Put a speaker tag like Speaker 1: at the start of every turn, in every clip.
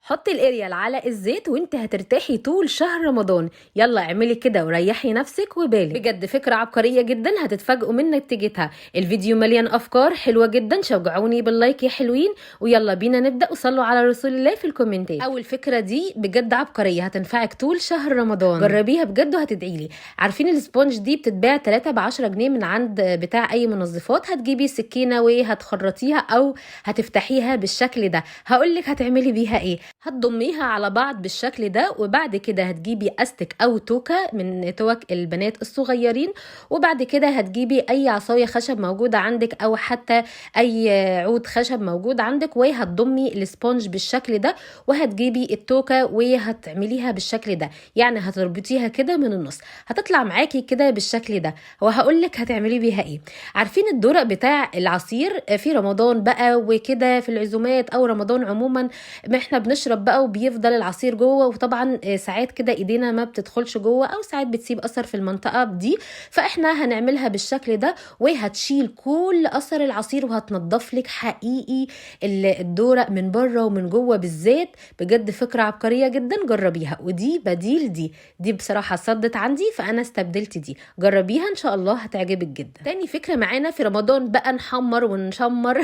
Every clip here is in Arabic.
Speaker 1: حطي الاريال على الزيت وانت هترتاحي طول شهر رمضان. يلا اعملي كده وريحي نفسك وبالك. بجد فكرة عبقرية جدا، هتتفاجئوا من نتيجتها. الفيديو مليان افكار حلوة جدا، شجعوني باللايك يا حلوين، ويلا بينا نبدأ. وصلوا على رسول الله في الكومنتات. اول فكرة دي بجد عبقرية، هتنفعك طول شهر رمضان. جربيها بجد وهتدعيلي. عارفين السبونج دي بتتباع 3 ب10 جنيه من عند بتاع اي منظفات. هتجيبي سكينة وهتخرطيها او هتفتحيها بالشكل ده. هقولك هتعملي بيها ايه. هتضميها على بعض بالشكل ده، وبعد كده هتجيبي استك او توكة من توك البنات الصغيرين، وبعد كده هتجيبي اي عصاية خشب موجودة عندك او حتى اي عود خشب موجود عندك، وهتضمي السبونج بالشكل ده، وهتجيبي التوكة وهتعمليها بالشكل ده. يعني هتربطيها كده من النص، هتطلع معاكي كده بالشكل ده. وهقولك هتعملي بيها ايه. عارفين الدرق بتاع العصير في رمضان بقى وكده، في العزومات او رمضان عموما، ما احنا بنشرب بقى وبيفضل العصير جوه، وطبعا ساعات كده ايدينا ما بتدخلش جوه او ساعات بتسيب اثر في المنطقه دي. فاحنا هنعملها بالشكل ده، وهتشيل كل اثر العصير وهتنضف لك حقيقي الدورق من بره ومن جوه بالذات. بجد فكره عبقريه جدا، جربيها. ودي بديل دي بصراحه صدت عندي، فانا استبدلت دي. جربيها ان شاء الله هتعجبك جدا. تاني فكره معانا في رمضان بقى، نحمر ونشمر.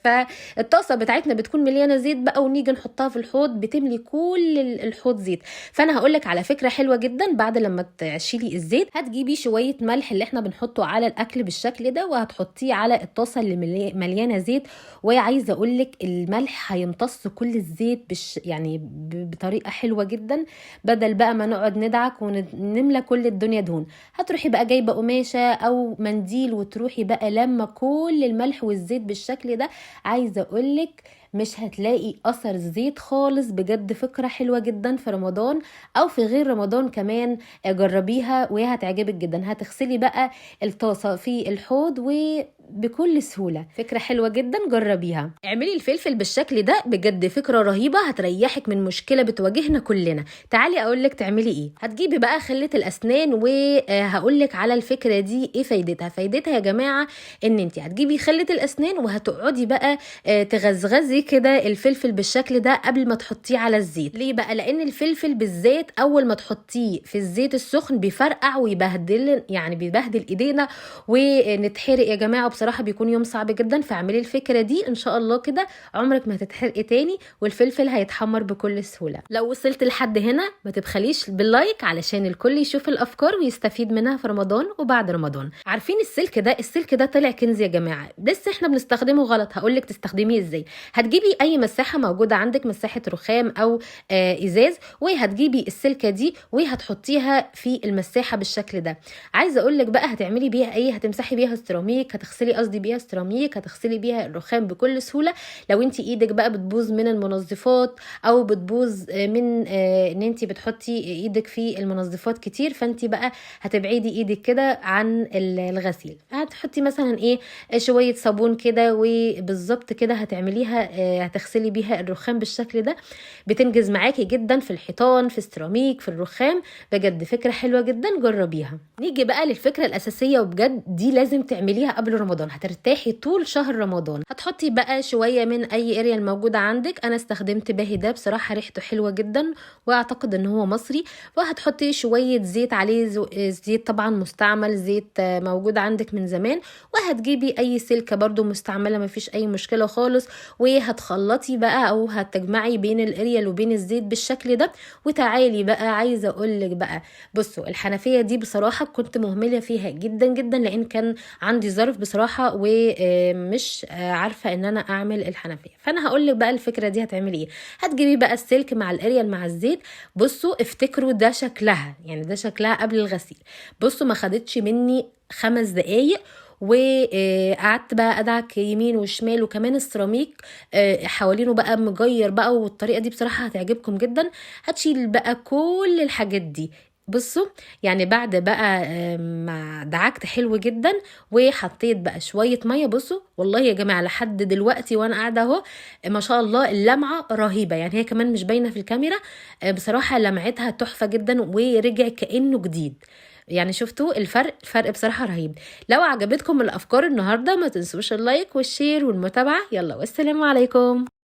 Speaker 1: فالطاسه بتاعتنا بتكون مليانه زيت بقى، ونيجي نحطها في الحوض بتملي كل الحوض زيت. فانا هقولك على فكره حلوه جدا. بعد لما تشيلي الزيت هتجيبي شويه ملح اللي احنا بنحطه على الاكل بالشكل ده، وهتحطيه على الطاسه اللي مليانه زيت. وعايزه اقولك الملح هيمتص كل الزيت يعني بطريقه حلوه جدا، بدل بقى ما نقعد ندعك ونملى كل الدنيا دهون. هتروحي بقى جايبه قماشه او منديل، وتروحي بقى لما كل الملح والزيت بالشكل ده. عايزه اقولك مش هتلاقي اثر زيت خالص. بجد فكرة حلوة جدا في رمضان او في غير رمضان كمان. جربيها وهتعجبك جدا. هتغسلي بقى الطاسة في الحوض وبكل سهولة. فكرة حلوة جدا، جربيها. اعملي الفلفل بالشكل ده، بجد فكرة رهيبة، هتريحك من مشكلة بتواجهنا كلنا. تعالي اقولك تعملي ايه. هتجيبي بقى خلة الاسنان، وهقولك على الفكرة دي ايه فايدتها. فايدتها يا جماعة ان انت هتجيبي خلة الاسنان وهتقعدي بقى تغزغزي كده الفلفل بالشكل ده قبل ما تحطيه على الزيت. ليه بقى؟ لان الفلفل بالذات اول ما تحطيه في الزيت السخن بيفرقع ويبهدل، يعني بيبهدل ايدينا ونتحرق يا جماعه. بصراحه بيكون يوم صعب جدا. فاعملي الفكره دي ان شاء الله كده عمرك ما هتتحرقي تاني، والفلفل هيتحمر بكل سهوله. لو وصلت لحد هنا ما تبخليش باللايك علشان الكل يشوف الافكار ويستفيد منها في رمضان وبعد رمضان. عارفين السلك ده طلع كنز يا جماعه، بس احنا بنستخدمه غلط. هقولك تستخدميه ازاي. هتجيبي اي مساحه موجوده عندك، مساحه رخام او ازاز، وهتجيبي السلكه دي وهتحطيها في المساحه بالشكل ده. عايزه اقول لك بقى هتعملي بيها ايه. هتمسحي بيها السيراميك، هتغسلي قصدي بيها السيراميك، هتغسلي بيها الرخام بكل سهوله. لو انت ايدك بقى بتبوظ من المنظفات او بتبوظ من ان انت بتحطي ايدك في المنظفات كتير، فانت بقى هتبعدي ايدك كده عن الغسيل. هتحطي مثلا ايه شويه صابون كده، وبالظبط كده هتعمليها هتغسلي بيها الرخام بالشكل ده. بتنجز معاكي جدا في الحيطان، في السيراميك، في الرخام. بجد فكرة حلوة جدا، جربيها. نيجي بقى للفكرة الأساسية، وبجد دي لازم تعمليها قبل رمضان. هترتاحي طول شهر رمضان. هتحطي بقى شوية من أي اريال موجودة عندك. أنا استخدمت باهي ده، بصراحة ريحته حلوة جدا وأعتقد إن هو مصري. وهتحطي شوية زيت عليه، زيت طبعا مستعمل، زيت موجود عندك من زمان. وهتجيبي أي سلكة برضو مستعملة، مفيش أي مشكلة خالص. وهتخلطي بقى او هتجمعي بين الاريال وبين الزيت بالشكل ده. وتعالي بقى عايزه اقولك بقى، بصوا الحنفيه دي بصراحه كنت مهمله فيها جدا جدا، لان كان عندي ظرف بصراحه ومش عارفه ان انا اعمل الحنفيه. فانا هقولك بقى الفكره دي هتعملي ايه. هتجيبي بقى السلك مع الاريال مع الزيت. بصوا افتكروا ده شكلها، يعني ده شكلها قبل الغسيل. بصوا ما خدتش مني 5 دقايق، وقعدت بقى ادعك يمين وشمال، وكمان السيراميك حوالينه بقى مجير بقى. والطريقه دي بصراحه هتعجبكم جدا. هتشيل بقى كل الحاجات دي. بصوا يعني بعد بقى ما دعكت حلو جدا وحطيت بقى شويه ميه. بصوا والله يا جماعه لحد دلوقتي وانا قاعده اهو ما شاء الله اللمعه رهيبه، يعني هي كمان مش باينه في الكاميرا. بصراحه لمعتها تحفه جدا ورجع كانه جديد. يعني شفتوا الفرق بصراحة رهيب. لو عجبتكم الأفكار النهاردة ما تنسوش اللايك والشير والمتابعة. يلا والسلام عليكم.